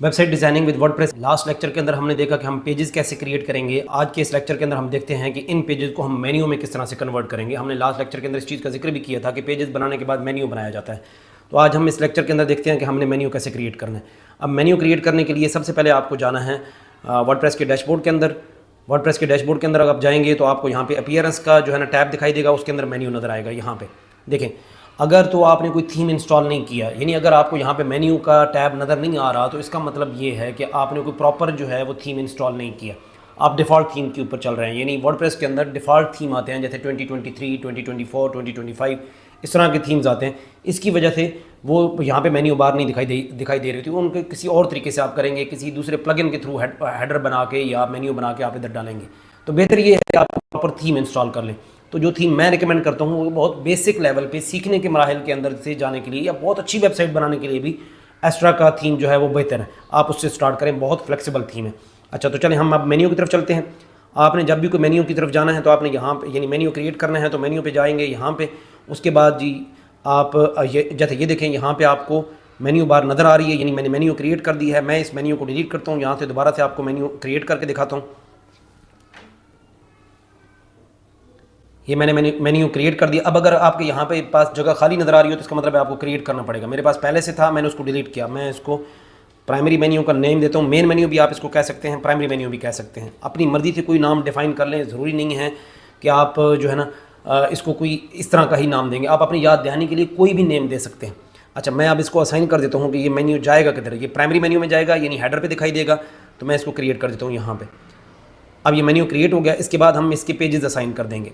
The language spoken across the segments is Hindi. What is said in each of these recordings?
Website designing with WordPress. Last lecture के अंदर हमने देखा कि हम पेजेस कैसे क्रिएट करेंगे। आज के इस लेक्चर के अंदर हम देखते हैं कि इन पेजेस को हम मेन्यू में किस तरह से कन्वर्ट करेंगे। हमने लास्ट लेक्चर के अंदर इस चीज़ का जिक्र भी किया था कि पेजेस बनाने के बाद मेन्यू बनाया जाता है। तो आज हम इस लेक्चर के अंदर देखते हैं कि हमने मेन्यू कैसे क्रिएट करना है। अब मेन्यू क्रिएट करने के लिए सबसे पहले आपको जाना है वर्डप्रेस के डैशबोर्ड के अंदर। वर्डप्रेस के डैशबोर्ड के अंदर अगर आप जाएंगे तो आपको यहाँ पे अपीयरेंस का जो है ना टैब दिखाई देगा, उसके अंदर मेन्यू नज़र आएगा। यहाँ पे देखें, अगर तो आपने कोई थीम इंस्टॉल नहीं किया, यानी अगर आपको यहाँ पे मेन्यू का टैब नज़र नहीं आ रहा, तो इसका मतलब ये है कि आपने कोई प्रॉपर जो है वो थीम इंस्टॉल नहीं किया, आप डिफ़ॉल्ट थीम के ऊपर चल रहे हैं। यानी वर्डप्रेस के अंदर डिफ़ॉल्ट थीम आते हैं, जैसे 2023, 2024, 2025 इस तरह के थीम्स आते हैं। इसकी वजह से वो यहाँ पे मेन्यू बार नहीं दिखाई दे रही थी। वो उनके किसी और तरीके से आप करेंगे, किसी दूसरे प्लगइन के थ्रू हेडर बना के या मेन्यू बना के आप इधर डालेंगे। तो बेहतर ये है कि आप प्रॉपर थीम इंस्टॉल कर लें। तो जो थीम मैं रिकमेंड करता हूँ वो बहुत बेसिक लेवल पे सीखने के मराहिल के अंदर से जाने के लिए या बहुत अच्छी वेबसाइट बनाने के लिए भी एस्ट्रा का थीम जो है वो बेहतर है, आप उससे स्टार्ट करें। बहुत फ्लेक्सिबल थीम है। अच्छा, तो चलें हम अब मेन्यू की तरफ चलते हैं। आपने जब भी कोई मेन्यू की तरफ जाना है तो आपने यहाँ पे यानी मेन्यू क्रिएट करना है तो मेन्यू पे जाएंगे यहाँ पे। उसके बाद जी आप ये जैसे ये देखें, यहाँ पे आपको मेन्यू बार नज़र आ रही है, यानी मैंने मेन्यू क्रिएट कर दी है। मैं इस मेन्यू को डिलीट करता हूँ, यहाँ से दोबारा से आपको मेन्यू क्रिएट करके दिखाता हूँ। ये मैंने मेन्यू क्रिएट कर दिया। अब अगर आपके यहाँ पे पास जगह खाली नज़र आ रही हो तो इसका मतलब है आपको क्रिएट करना पड़ेगा। मेरे पास पहले से था, मैंने उसको डिलीट किया। मैं इसको प्राइमरी मेन्यू का नेम देता हूँ। मेन मेन्यू भी आप इसको कह सकते हैं, प्राइमरी मेन्यू भी कह सकते हैं। अपनी मर्ज़ी से कोई नाम डिफ़ाइन कर लें, ज़रूरी नहीं है कि आप जो है ना इसको कोई इस तरह का ही नाम देंगे। आप अपनी याद दहानी के लिए कोई भी नेम दे सकते हैं। अच्छा, मैं अब इसको असाइन कर देता हूँ कि ये मेन्यू जाएगा किधर। ये प्राइमरी मेन्यू में जाएगा, यानी हेडर पे दिखाई देगा। तो मैं इसको क्रिएट कर देता हूँ यहाँ पे। अब ये मेन्यू क्रिएट हो गया। इसके बाद हम इसके पेजेस असाइन कर देंगे।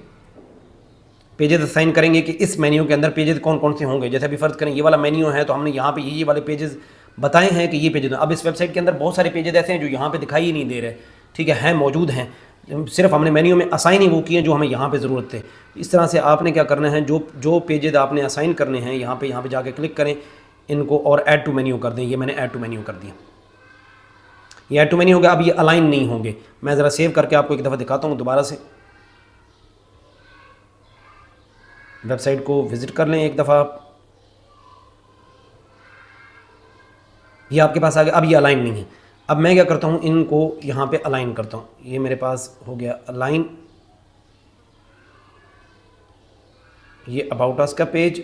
पेजेस असाइन करेंगे कि इस मेन्यू के अंदर पेजेस कौन कौन से होंगे। जैसे अभी फ़र्ज़ करें ये वाला मेन्यू है तो हमने यहाँ पे ये वाले पेजेस बताए हैं कि ये पेजेस। अब इस वेबसाइट के अंदर बहुत सारे पेजेस ऐसे हैं जो यहाँ पे दिखाई ही नहीं दे रहे, ठीक है मौजूद हैं, सिर्फ हमने मेन्यू में असाइन ही वो किए जो हमें यहाँ पे ज़रूरत थे। इस तरह से आपने क्या करना है, जो पेजेस आपने असाइन करने हैं यहाँ पे जाके क्लिक करें इनको और ऐड टू मेन्यू कर दें। ये मैंने ऐड टू मेन्यू कर दिया, ये ऐड टू मेन्यू हो गया। अब ये अलाइन नहीं होंगे। मैं ज़रा सेव करके आपको एक दफ़ा दिखाता हूँ दोबारा से। वेबसाइट को विज़िट कर लें एक दफ़ा आप, ये आपके पास आ गया। अब ये अलाइन नहीं है। अब मैं क्या करता हूँ, इनको यहाँ पे अलाइन करता हूँ। ये मेरे पास हो गया अलाइन। ये अबाउट अस का पेज,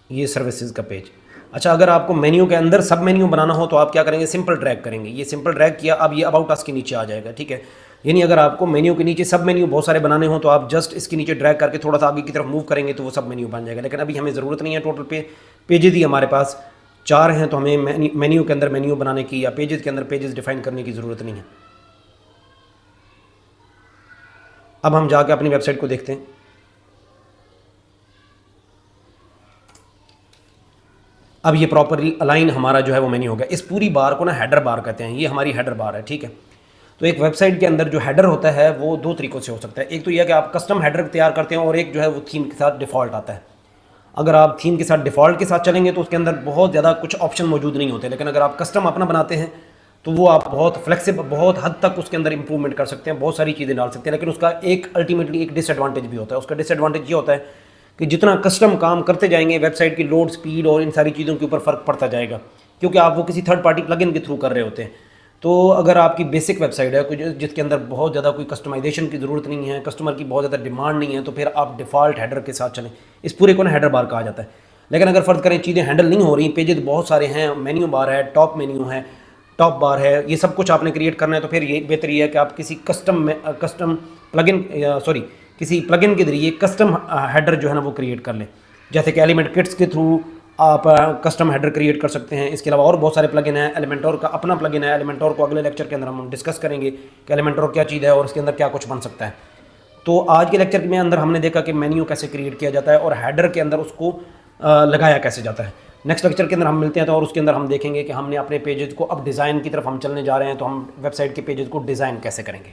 ये सर्विसेज का पेज। अच्छा, अगर आपको मेन्यू के अंदर सब मेन्यू बनाना हो तो आप क्या करेंगे, सिंपल ड्रैग करेंगे। ये सिंपल ड्रैग किया, अब ये अबाउट अस के नीचे आ जाएगा, ठीक है। यानी अगर आपको मेन्यू के नीचे सब मेन्यू बहुत सारे बनाने हो तो आप जस्ट इसके नीचे ड्रैग करके थोड़ा सा आगे की तरफ मूव करेंगे तो वो सब मेन्यू बन जाएगा। लेकिन अभी हमें ज़रूरत नहीं है। टोटल पेजेस ही हमारे पास 4 हैं, तो हमें मेन्यू के अंदर मेन्यू बनाने की या पेजेस के अंदर पेजेस डिफाइन करने की ज़रूरत नहीं है। अब हम जाके अपनी वेबसाइट को देखते हैं। अब ये प्रॉपरली अलाइन हमारा जो है वो मेन्यू हो गया। इस पूरी बार को ना हेडर बार कहते हैं। ये हमारी हेडर बार है, ठीक है। तो एक वेबसाइट के अंदर जो हेडर होता है वो 2 तरीक़ों से हो सकता है। एक तो यह कि आप कस्टम हेडर तैयार करते हैं और एक जो है वो थीम के साथ डिफ़ॉल्ट आता है। अगर आप थीम के साथ डिफ़ॉल्ट के साथ चलेंगे तो उसके अंदर बहुत ज़्यादा कुछ ऑप्शन मौजूद नहीं होते। लेकिन अगर आप कस्टम अपना बनाते हैं तो वो आप बहुत फ्लेक्सिबल, बहुत हद तक उसके अंदर इंप्रूवमेंट कर सकते हैं, बहुत सारी चीज़ें डाल सकते हैं। लेकिन उसका एक अल्टीमेटली एक डिसएडवांटेज भी होता है। उसका डिसएडवांटेज ये होता है कि जितना कस्टम काम करते जाएंगे वेबसाइट की लोड स्पीड और इन सारी चीज़ों के ऊपर फ़र्क पड़ता जाएगा, क्योंकि आप वो किसी थर्ड पार्टी प्लगइन के थ्रू कर रहे होते हैं। तो अगर आपकी बेसिक वेबसाइट है कुछ जिसके अंदर बहुत ज़्यादा कोई कस्टमाइजेशन की ज़रूरत नहीं है, कस्टमर की बहुत ज़्यादा डिमांड नहीं है, तो फिर आप डिफ़ॉल्ट हेडर के साथ चलें। इस पूरे को ना हेडर बार कहा जाता है। लेकिन अगर फ़र्ज़ करें चीज़ें हैंडल नहीं हो रही, पेजेस बहुत सारे हैं, मेन्यू बार है, टॉप मेन्यू है, टॉप बार है, ये सब कुछ आपने क्रिएट करना है, तो फिर ये बेहतर ये है कि आप किसी कस्टम प्लगइन किसी प्लगइन के जरिए कस्टम हेडर जो है ना वो क्रिएट कर लें। जैसे कि एलिमेंट किट्स के थ्रू आप कस्टम हेडर क्रिएट कर सकते हैं। इसके अलावा और बहुत सारे प्लगइन हैं। एलिमेंटोर का अपना प्लगइन है। एलिमेंटोर को अगले लेक्चर के अंदर हम डिस्कस करेंगे कि एलिमेंटोर क्या चीज़ है और इसके अंदर क्या कुछ बन सकता है। तो आज के लेक्चर में अंदर हमने देखा कि मेन्यू कैसे क्रिएट किया जाता है और हेडर के अंदर उसको लगाया कैसे जाता है। नेक्स्ट लेक्चर के अंदर हम मिलते हैं तो और उसके अंदर हम देखेंगे कि हमने अपने पेजेस को अब डिज़ाइन की तरफ हम चलने जा रहे हैं, तो हम वेबसाइट के पेजेस को डिज़ाइन कैसे करेंगे।